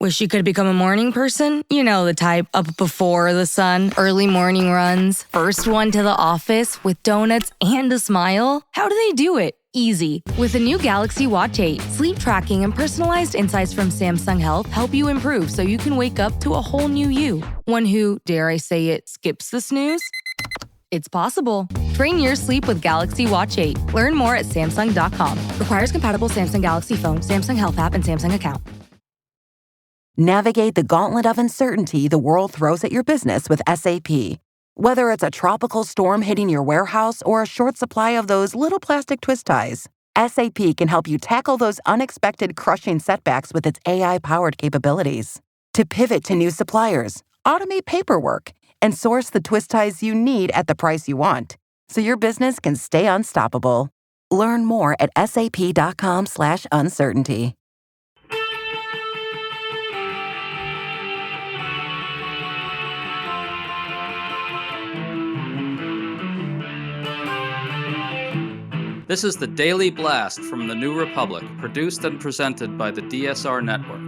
Wish you could become a morning person? You know the type, up before the sun, early morning runs, first one to the office with donuts and a smile. How do they do it? Easy. With the new Galaxy Watch 8, sleep tracking and personalized insights from Samsung Health help you improve so you can wake up to a whole new you. One who, dare I say it, skips the snooze? It's possible. Train your sleep with Galaxy Watch 8. Learn more at Samsung.com. Requires compatible Samsung Galaxy phone, Samsung Health app, and Samsung account. Navigate the gauntlet of uncertainty the world throws at your business with SAP. Whether it's a tropical storm hitting your warehouse or a short supply of those little plastic twist ties, SAP can help you tackle those unexpected crushing setbacks with its AI-powered capabilities. To pivot to new suppliers, automate paperwork, and source the twist ties you need at the price you want, so your business can stay unstoppable. Learn more at sap.com/uncertainty. This is the Daily Blast from the New Republic, produced and presented by the DSR Network.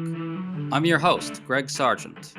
I'm your host, Greg Sargent.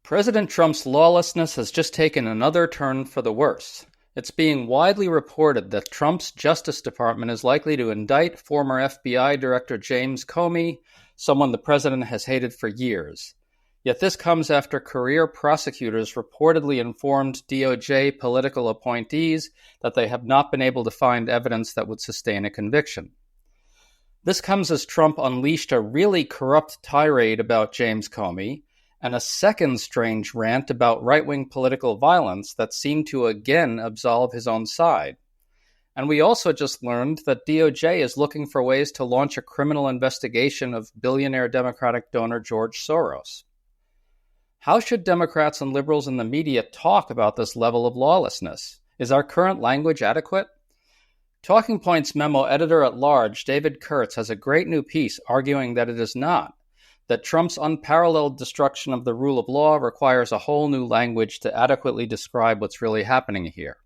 President Trump's lawlessness has just taken another turn for the worse. It's being widely reported that Trump's Justice Department is likely to indict former FBI Director James Comey, someone the president has hated for years. Yet this comes after career prosecutors reportedly informed DOJ political appointees that they have not been able to find evidence that would sustain a conviction. This comes as Trump unleashed a really corrupt tirade about James Comey and a second strange rant about right-wing political violence that seemed to again absolve his own side. And we also just learned that DOJ is looking for ways to launch a criminal investigation of billionaire Democratic donor George Soros. How should Democrats and liberals in the media talk about this level of lawlessness? Is our current language adequate? Talking Point's memo editor-at-large, David Kurtz, has a great new piece arguing that it is not, that Trump's unparalleled destruction of the rule of law requires a whole new language to adequately describe what's really happening here.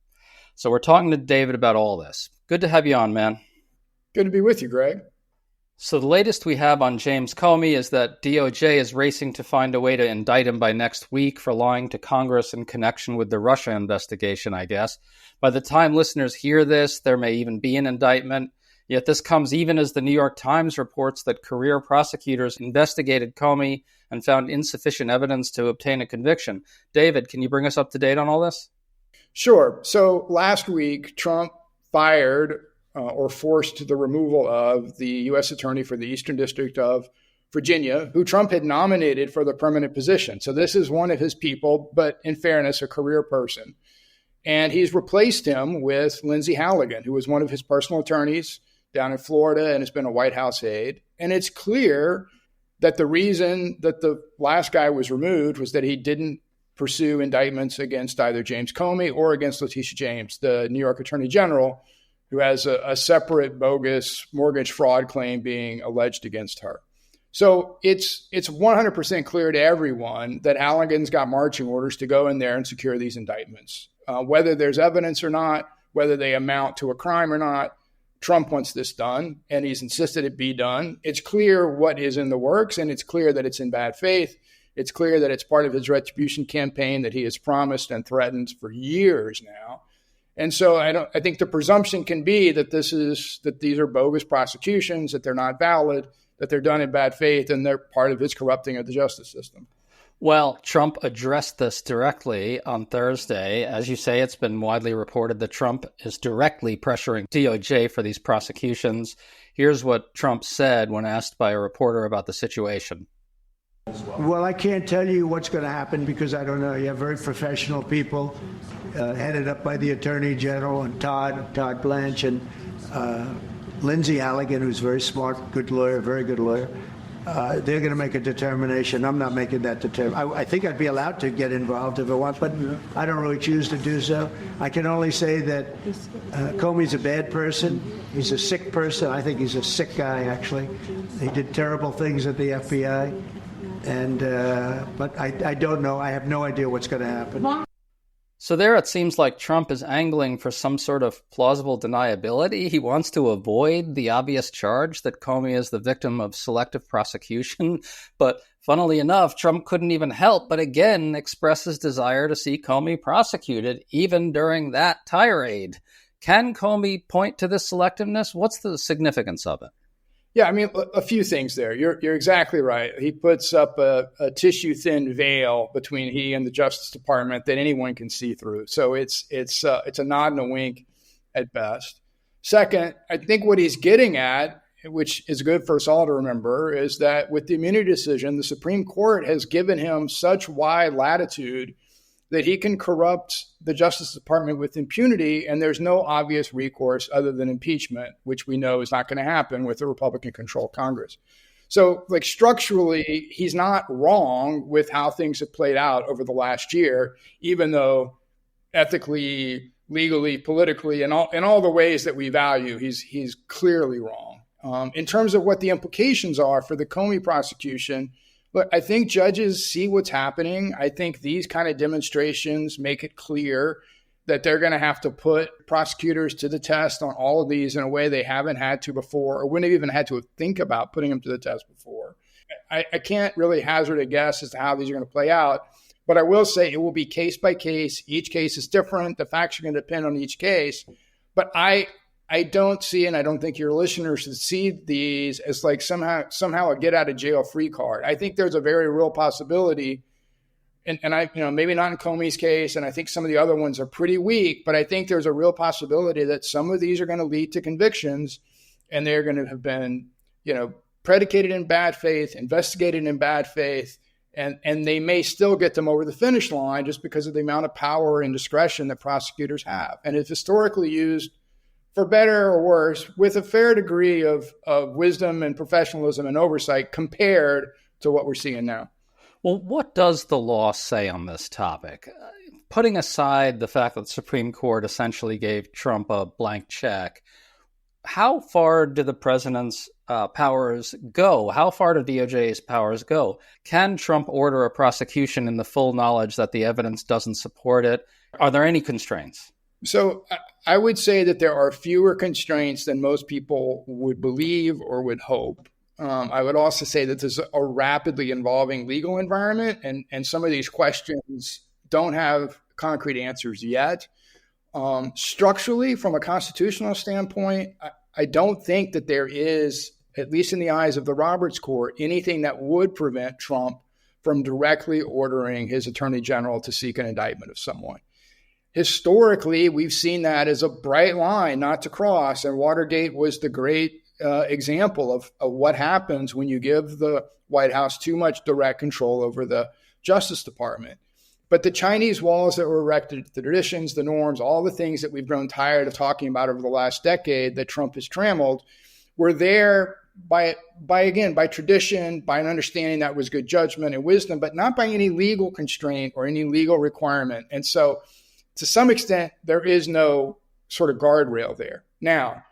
So we're talking to David about all this. Good to have you on, man. Good to be with you, Greg. So the latest we have on James Comey is that DOJ is racing to find a way to indict him by next week for lying to Congress in connection with the Russia investigation, I guess. By the time listeners hear this, there may even be an indictment. Yet this comes even as the New York Times reports that career prosecutors investigated Comey and found insufficient evidence to obtain a conviction. David, can you bring us up to date on all this? Sure. So last week, Trump fired or forced the removal of the U.S. Attorney for the Eastern District of Virginia, who Trump had nominated for the permanent position. So this is one of his people, but in fairness, a career person. And he's replaced him with Lindsey Halligan, who was one of his personal attorneys down in Florida and has been a White House aide. And it's clear that the reason that the last guy was removed was that he didn't pursue indictments against either James Comey or against Letitia James, the New York Attorney General, who has a separate bogus mortgage fraud claim being alleged against her. So it's 100% clear to everyone that Halligan's got marching orders to go in there and secure these indictments. Whether there's evidence or not, whether they amount to a crime or not, Trump wants this done, and he's insisted it be done. It's clear what is in the works, and it's clear that it's in bad faith. It's clear that it's part of his retribution campaign that he has promised and threatened for years now. And so I think the presumption can be that these are bogus prosecutions, that they're not valid, that they're done in bad faith, and they're part of his corrupting of the justice system. Well, Trump addressed this directly on Thursday. As you say, it's been widely reported that Trump is directly pressuring DOJ for these prosecutions. Here's what Trump said when asked by a reporter about the situation. Well, I can't tell you what's going to happen because I don't know. You have very professional people headed up by the Attorney General and Todd Blanche and Lindsey Halligan, who's a very smart, good lawyer, very good lawyer. They're going to make a determination. I'm not making that determination. I think I'd be allowed to get involved if I want, but I don't really choose to do so. I can only say that Comey's a bad person. He's a sick person. I think he's a sick guy, actually. He did terrible things at the FBI. But I don't know. I have no idea what's going to happen. So there it seems like Trump is angling for some sort of plausible deniability. He wants to avoid the obvious charge that Comey is the victim of selective prosecution. But funnily enough, Trump couldn't even help but again express his desire to see Comey prosecuted, even during that tirade. Can Comey point to this selectiveness? What's the significance of it? Yeah, I mean, a few things there. You're exactly right. He puts up a tissue-thin veil between he and the Justice Department that anyone can see through. So it's a nod and a wink at best. Second, I think what he's getting at, which is good for us all to remember, is that with the immunity decision, the Supreme Court has given him such wide latitude that he can corrupt the Justice Department with impunity, and there's no obvious recourse other than impeachment, which we know is not going to happen with a Republican-controlled Congress. So, structurally, he's not wrong with how things have played out over the last year, even though ethically, legally, politically, and all the ways that we value, he's clearly wrong. In terms of what the implications are for the Comey prosecution, look, I think judges see what's happening. I think these kind of demonstrations make it clear that they're going to have to put prosecutors to the test on all of these in a way they haven't had to before, or wouldn't have even had to think about putting them to the test before. I can't really hazard a guess as to how these are going to play out, but I will say it will be case by case. Each case is different. The facts are going to depend on each case. But I don't see, and I don't think your listeners should see these as somehow a get out of jail free card. I think there's a very real possibility, and I, maybe not in Comey's case, and I think some of the other ones are pretty weak, but I think there's a real possibility that some of these are going to lead to convictions, and they're going to have been, predicated in bad faith, investigated in bad faith, and they may still get them over the finish line just because of the amount of power and discretion that prosecutors have. And it's historically used, for better or worse, with a fair degree of wisdom and professionalism and oversight compared to what we're seeing now. Well, what does the law say on this topic? Putting aside the fact that the Supreme Court essentially gave Trump a blank check, how far do the president's powers go? How far do DOJ's powers go? Can Trump order a prosecution in the full knowledge that the evidence doesn't support it? Are there any constraints? So I would say that there are fewer constraints than most people would believe or would hope. I would also say that there's a rapidly evolving legal environment, and some of these questions don't have concrete answers yet. Structurally, from a constitutional standpoint, I don't think that there is, at least in the eyes of the Roberts Court, anything that would prevent Trump from directly ordering his attorney general to seek an indictment of someone. Historically, we've seen that as a bright line not to cross, and Watergate was the great example of what happens when you give the White House too much direct control over the Justice Department. But the Chinese walls that were erected, the traditions, the norms, all the things that we've grown tired of talking about over the last decade that Trump has trammeled, were there by tradition, by an understanding that was good judgment and wisdom, but not by any legal constraint or any legal requirement. And so, to some extent, there is no sort of guardrail there. Now,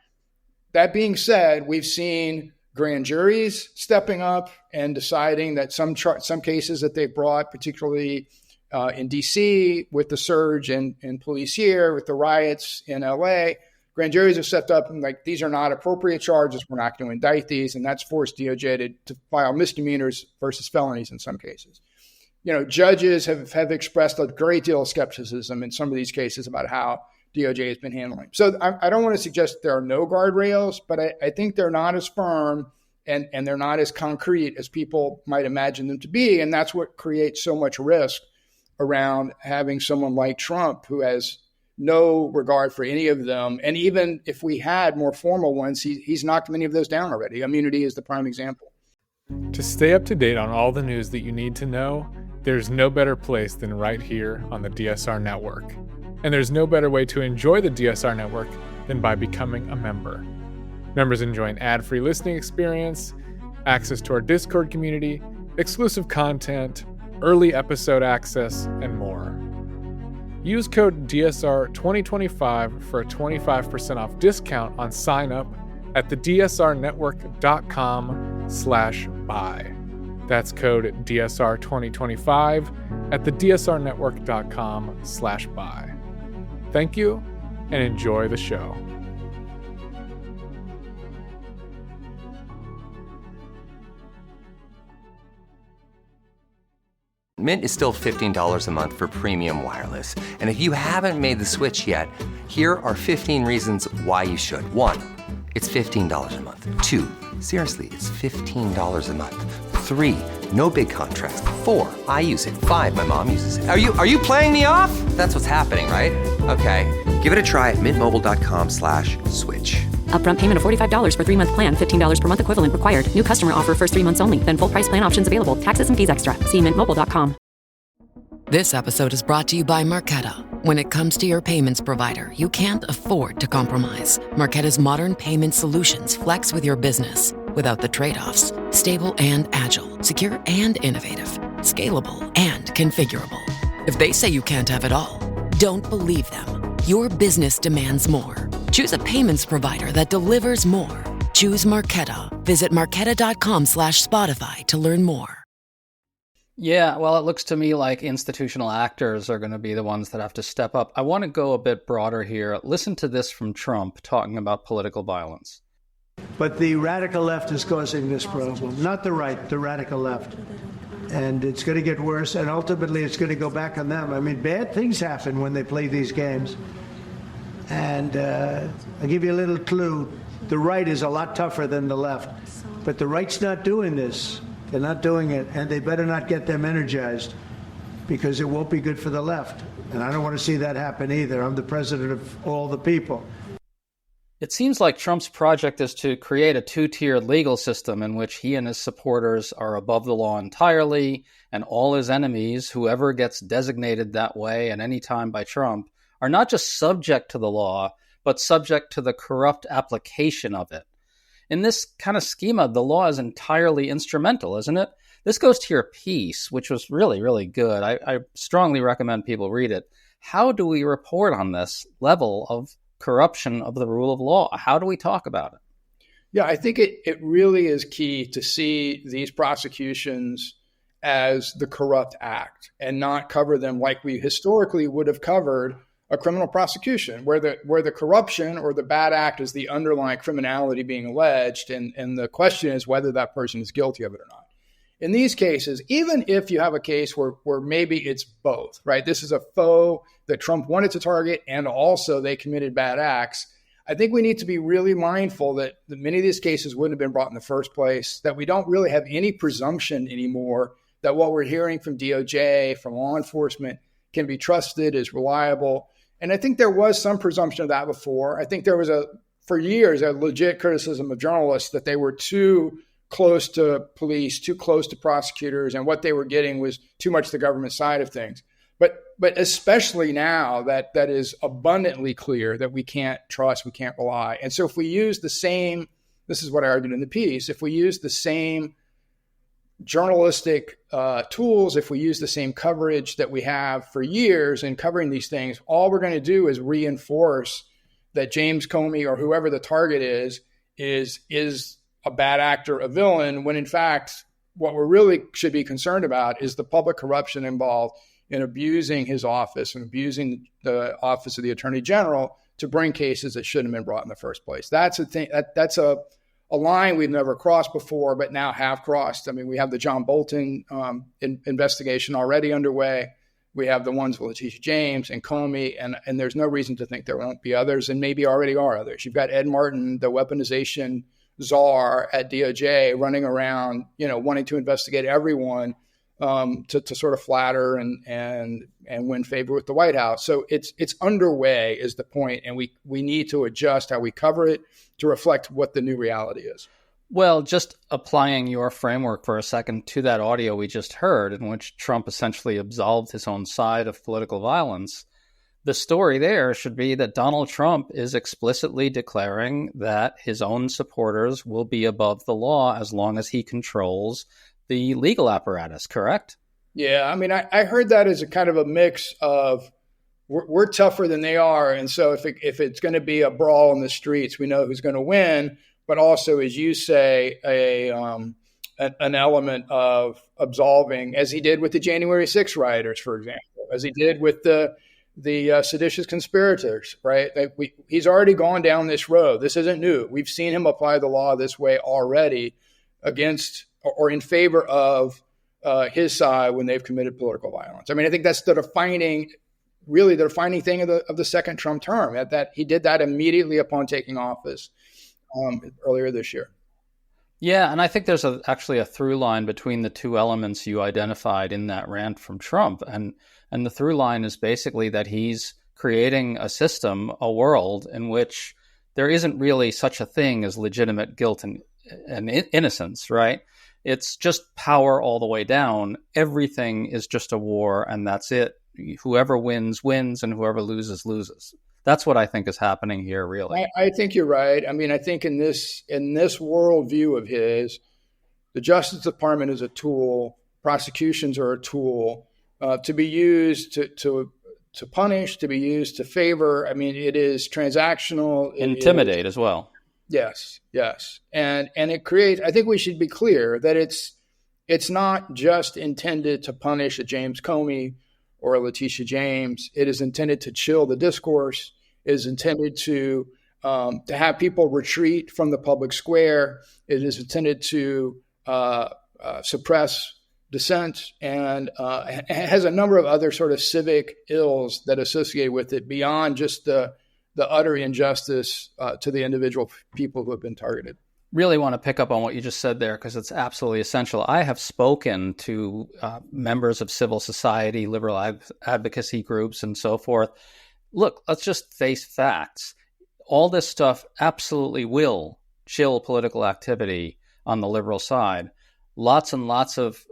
that being said, we've seen grand juries stepping up and deciding that some cases that they brought, particularly in D.C. with the surge in police here, with the riots in L.A., grand juries have stepped up and these are not appropriate charges. We're not going to indict these. And that's forced DOJ to file misdemeanors versus felonies in some cases. Judges have expressed a great deal of skepticism in some of these cases about how DOJ has been handling. So I don't want to suggest there are no guardrails, but I think they're not as firm and they're not as concrete as people might imagine them to be. And that's what creates so much risk around having someone like Trump who has no regard for any of them. And even if we had more formal ones, he's knocked many of those down already. Immunity is the prime example. To stay up to date on all the news that you need to know, there's no better place than right here on the DSR Network. And there's no better way to enjoy the DSR Network than by becoming a member. Members enjoy an ad-free listening experience, access to our Discord community, exclusive content, early episode access, and more. Use code DSR2025 for a 25% off discount on sign-up at thedsrnetwork.com/buy. That's code DSR2025 at thedsrnetwork.com/buy. Thank you and enjoy the show. Mint is still $15 a month for premium wireless. And if you haven't made the switch yet, here are 15 reasons why you should. 1, it's $15 a month. 2, seriously, it's $15 a month. 3, no big contrast. 4, I use it. 5, my mom uses it. Are you playing me off? That's what's happening, right? Okay, give it a try at mintmobile.com/switch. Upfront payment of $45 for 3-month plan, $15 per month equivalent required. New customer offer first 3 months only. Then full price plan options available. Taxes and fees extra. See mintmobile.com. This episode is brought to you by Marqeta. When it comes to your payments provider, you can't afford to compromise. Marqeta's modern payment solutions flex with your business without the trade-offs. Stable and agile, secure and innovative, scalable and configurable. If they say you can't have it all, don't believe them. Your business demands more. Choose a payments provider that delivers more. Choose Marqeta. Visit marqeta.com/Spotify to learn more. Yeah, well, it looks to me like institutional actors are going to be the ones that have to step up. I want to go a bit broader here. Listen to this from Trump talking about political violence. But the radical left is causing this problem, not the right, the radical left. And it's going to get worse, and ultimately it's going to go back on them. I mean, bad things happen when they play these games. And I'll give you a little clue. The right is a lot tougher than the left. But the right's not doing this. They're not doing it, and they better not get them energized because it won't be good for the left. And I don't want to see that happen either. I'm the president of all the people. It seems like Trump's project is to create a two-tiered legal system in which he and his supporters are above the law entirely, and all his enemies, whoever gets designated that way at any time by Trump, are not just subject to the law, but subject to the corrupt application of it. In this kind of schema, the law is entirely instrumental, isn't it? This goes to your piece, which was really, really good. I strongly recommend people read it. How do we report on this level of corruption of the rule of law? How do we talk about it? Yeah, I think it really is key to see these prosecutions as the corrupt act and not cover them like we historically would have covered a criminal prosecution, where the corruption or the bad act is the underlying criminality being alleged, and the question is whether that person is guilty of it or not. In these cases, even if you have a case where maybe it's both, right? This is a foe that Trump wanted to target, and also they committed bad acts. I think we need to be really mindful that many of these cases wouldn't have been brought in the first place, that we don't really have any presumption anymore that what we're hearing from DOJ, from law enforcement, can be trusted, is reliable. And I think there was some presumption of that before. I think there was for years, a legit criticism of journalists that they were too close to police, too close to prosecutors, and what they were getting was too much the government side of things. But especially now that is abundantly clear that we can't trust, we can't rely. And so if we use the same, this is what I argued in the piece, if we use the same journalistic tools, if we use the same coverage that we have for years in covering these things, all we're going to do is reinforce that James Comey or whoever the target is a bad actor, a villain, when in fact, what we really should be concerned about is the public corruption involved in abusing his office and abusing the office of the Attorney General to bring cases that shouldn't have been brought in the first place. That's a thing. That's a line we've never crossed before, but now have crossed. I mean, we have the John Bolton investigation already underway. We have the ones with Letitia James and Comey, and there's no reason to think there won't be others, and maybe already are others. You've got Ed Martin, the weaponization czar at DOJ, running around, wanting to investigate everyone to sort of flatter and win favor with the White House. So it's underway is the point, and we need to adjust how we cover it to reflect what the new reality is. Well, just applying your framework for a second to that audio we just heard, in which Trump essentially absolved his own side of political violence, the story there should be that Donald Trump is explicitly declaring that his own supporters will be above the law as long as he controls the legal apparatus, correct? Yeah, I mean, I heard that as a kind of a mix of we're tougher than they are, and so if it's going to be a brawl in the streets, we know who's going to win. But also, as you say, an element of absolving, as he did with the January 6th rioters, for example, as he did with the seditious conspirators, right? He's already gone down this road. This isn't new. We've seen him apply the law this way already against or in favor of his side when they've committed political violence. I mean, I think that's the defining thing of the second Trump term, that he did that immediately upon taking office earlier this year. Yeah, and I think there's actually a through line between the two elements you identified in that rant from Trump. And the through line is basically that he's creating a system, a world in which there isn't really such a thing as legitimate guilt and innocence, right? It's just power all the way down. Everything is just a war, and that's it. Whoever wins, wins, and whoever loses, loses. That's what I think is happening here, really. I think you're right. I mean, I think in this worldview of his, the Justice Department is a tool, prosecutions are a tool to be used to punish, to be used to favor. I mean, it is transactional. Intimidate as well. Yes. And it creates, I think we should be clear that it's not just intended to punish a James Comey or a Letitia James. It is intended to chill the discourse. It is intended to have people retreat from the public square. It is intended to suppress dissent, and it has a number of other sort of civic ills that associate with it beyond just the utter injustice to the individual people who have been targeted. Really want to pick up on what you just said there because it's absolutely essential. I have spoken to members of civil society, liberal advocacy groups, and so forth. Look, let's just face facts. All this stuff absolutely will chill political activity on the liberal side. Lots and lots of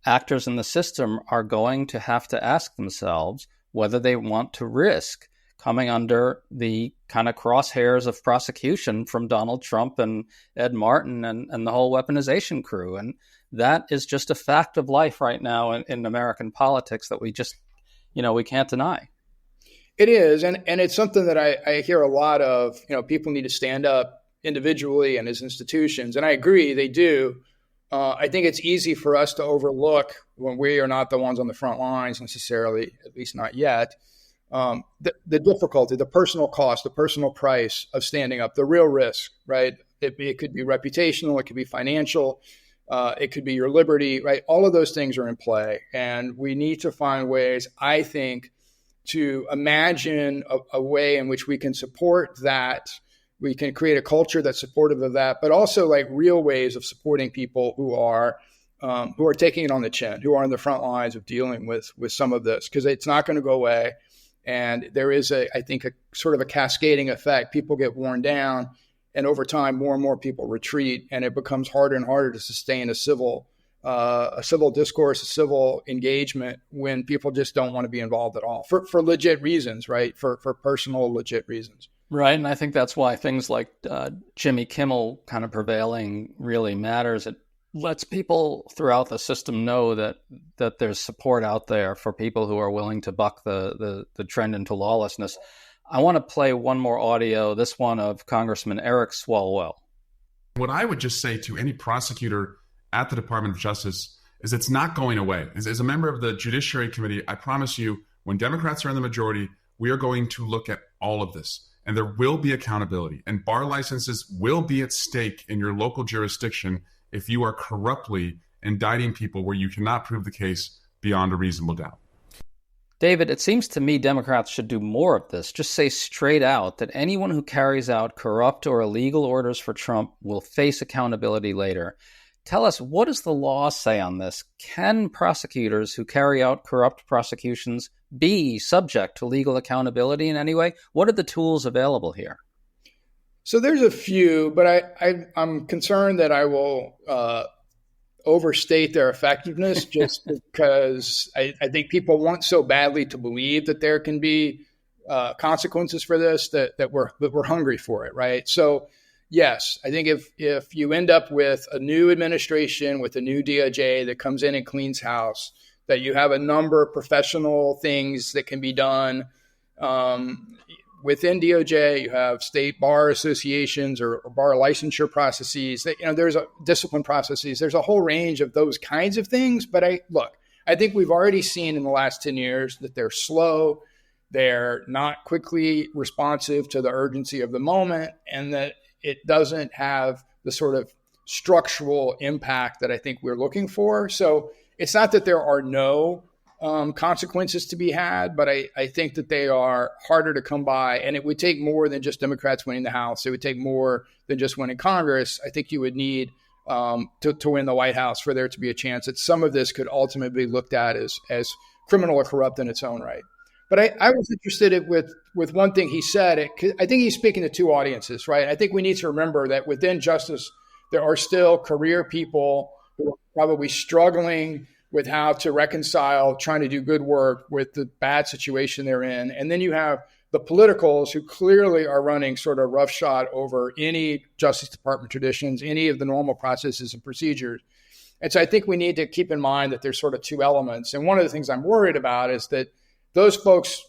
actors in the system are going to have to ask themselves whether they want to risk coming under the kind of crosshairs of prosecution from Donald Trump and Ed Martin and the whole weaponization crew. And that is just a fact of life right now in American politics that we just, we can't deny. It is. And it's something that I hear a lot of, people need to stand up individually and as institutions. And I agree, they do. I think it's easy for us to overlook when we are not the ones on the front lines necessarily, at least not yet. The difficulty, the personal cost, the personal price of standing up, the real risk, right? It could be reputational, it could be financial, it could be your liberty, right? All of those things are in play. And we need to find ways, I think, to imagine a way in which we can support that. We can create a culture that's supportive of that, but also like real ways of supporting people who are taking it on the chin, who are on the front lines of dealing with some of this, because it's not going to go away. And there is I think a sort of a cascading effect. People get worn down, and over time, more and more people retreat, and it becomes harder and harder to sustain a civil discourse, a civil engagement when people just don't want to be involved at all for legit reasons, right? For personal legit reasons. Right. And I think that's why things like Jimmy Kimmel kind of prevailing really matters. It lets people throughout the system know that there's support out there for people who are willing to buck the trend into lawlessness. I want to play one more audio, this one of Congressman Eric Swalwell. What I would just say to any prosecutor at the Department of Justice is it's not going away. As a member of the Judiciary Committee, I promise you, when Democrats are in the majority, we are going to look at all of this. And there will be accountability. And bar licenses will be at stake in your local jurisdiction if you are corruptly indicting people where you cannot prove the case beyond a reasonable doubt. David, it seems to me Democrats should do more of this. Just say straight out that anyone who carries out corrupt or illegal orders for Trump will face accountability later. Tell us, what does the law say on this? Can prosecutors who carry out corrupt prosecutions be subject to legal accountability in any way? What are the tools available here? So there's a few, but I'm concerned that I will overstate their effectiveness just because I think people want so badly to believe that there can be consequences for this that we're hungry for it, right? So yes, I think if you end up with a new administration, with a new DOJ that comes in and cleans house, that you have a number of professional things that can be done within DOJ, you have state bar associations or bar licensure processes. There's discipline processes. There's a whole range of those kinds of things. But I think we've already seen in the last 10 years that they're slow, they're not quickly responsive to the urgency of the moment, and that it doesn't have the sort of structural impact that I think we're looking for. So it's not that there are no consequences to be had, but I think that they are harder to come by, and it would take more than just Democrats winning the House. It would take more than just winning Congress. I think you would need to win the White House for there to be a chance that some of this could ultimately be looked at as criminal or corrupt in its own right. But I was interested with one thing he said. I think he's speaking to two audiences, right? I think we need to remember that within justice, there are still career people who are probably struggling with how to reconcile trying to do good work with the bad situation they're in. And then you have the politicals who clearly are running sort of roughshod over any Justice Department traditions, any of the normal processes and procedures. And so I think we need to keep in mind that there's sort of two elements. And one of the things I'm worried about is that those folks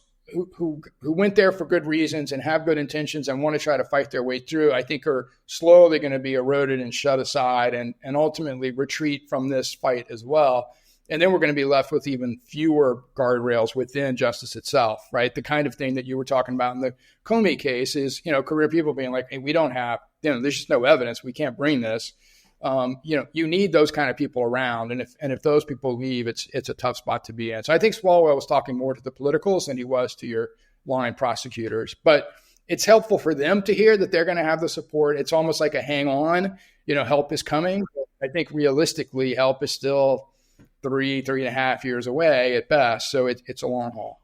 who went there for good reasons and have good intentions and want to try to fight their way through, I think are slowly going to be eroded and shut aside and ultimately retreat from this fight as well. And then we're going to be left with even fewer guardrails within justice itself, right? The kind of thing that you were talking about in the Comey case is, career people being like, hey, we don't have, there's just no evidence. We can't bring this. You need those kind of people around. And if those people leave, it's a tough spot to be in. So I think Swalwell was talking more to the politicals than he was to your line prosecutors. But it's helpful for them to hear that they're going to have the support. It's almost like a hang on, help is coming. I think realistically, help is still 3.5 years away at best. So it's a long haul.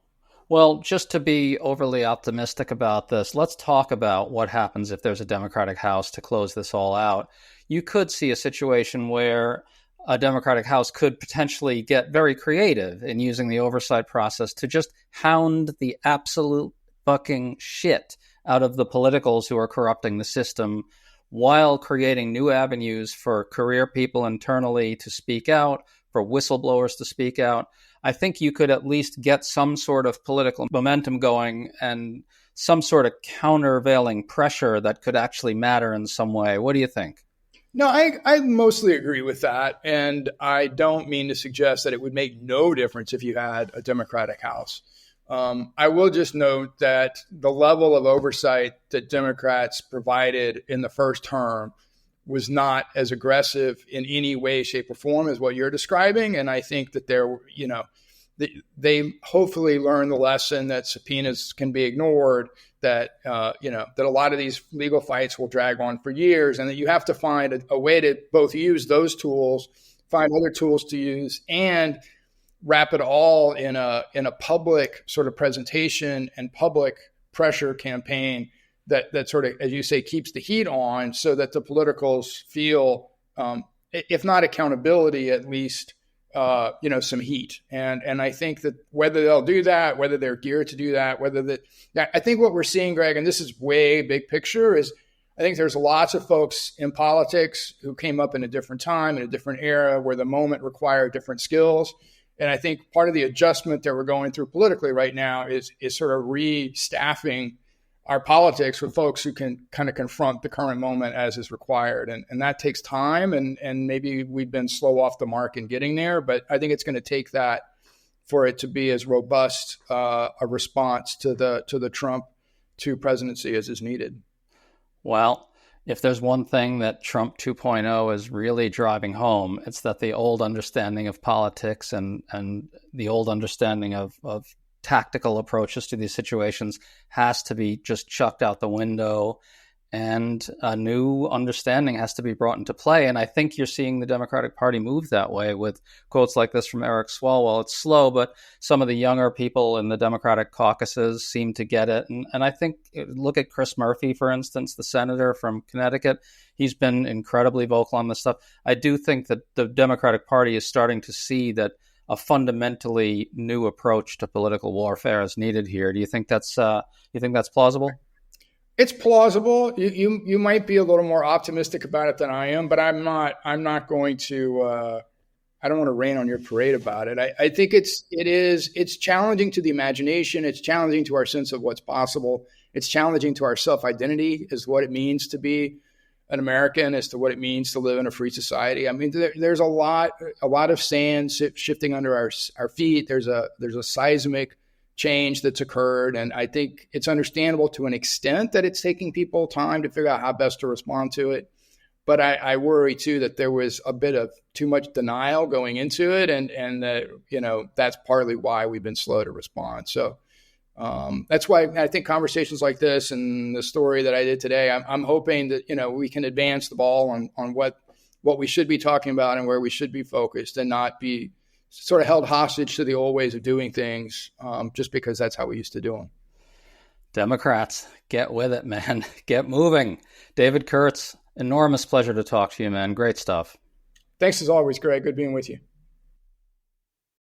Well, just to be overly optimistic about this, let's talk about what happens if there's a Democratic House to close this all out. You could see a situation where a Democratic House could potentially get very creative in using the oversight process to just hound the absolute fucking shit out of the politicals who are corrupting the system while creating new avenues for career people internally to speak out, for whistleblowers to speak out. I think you could at least get some sort of political momentum going and some sort of countervailing pressure that could actually matter in some way. What do you think? No, I mostly agree with that. And I don't mean to suggest that it would make no difference if you had a Democratic House. I will just note that the level of oversight that Democrats provided in the first term was not as aggressive in any way, shape, or form as what you're describing. And I think that they hopefully learned the lesson that subpoenas can be ignored, that that a lot of these legal fights will drag on for years, and that you have to find a way to both use those tools, find other tools to use, and wrap it all in a public sort of presentation and public pressure campaign that sort of, as you say, keeps the heat on, so that the politicals feel, if not accountability, at least some heat. And I think that whether they'll do that, whether they're geared to do that, I think what we're seeing, Greg, and this is way big picture, is I think there's lots of folks in politics who came up in a different time, in a different era, where the moment required different skills. And I think part of the adjustment that we're going through politically right now is sort of restaffing our politics with folks who can kind of confront the current moment as is required. And that takes time, and maybe we've been slow off the mark in getting there, but I think it's going to take that for it to be as robust a response to the Trump 2 presidency as is needed. Well, if there's one thing that Trump 2.0 is really driving home, it's that the old understanding of politics and the old understanding of tactical approaches to these situations has to be just chucked out the window, and a new understanding has to be brought into play. And I think you're seeing the Democratic Party move that way with quotes like this from Eric Swalwell. It's slow, but some of the younger people in the Democratic caucuses seem to get it. And I think, look at Chris Murphy, for instance, the senator from Connecticut. He's been incredibly vocal on this stuff. I do think that the Democratic Party is starting to see that a fundamentally new approach to political warfare is needed here. Do you think that's plausible? It's plausible. You might be a little more optimistic about it than I am, but I'm not going to. I don't want to rain on your parade about it. I think it's challenging to the imagination. It's challenging to our sense of what's possible, It's challenging to our self-identity as what it means to be an American, as to what it means to live in a free society. I mean, there's a lot of sand shifting under our feet. There's a seismic change that's occurred. And I think it's understandable to an extent that it's taking people time to figure out how best to respond to it. But I worry, too, that there was a bit of too much denial going into it. And that, that's partly why we've been slow to respond. So that's why I think conversations like this and the story that I did today, I'm hoping that, we can advance the ball on what we should be talking about and where we should be focused, and not be sort of held hostage to the old ways of doing things just because that's how we used to do them. Democrats, get with it, man. Get moving. David Kurtz, enormous pleasure to talk to you, man. Great stuff. Thanks as always, Greg. Good being with you.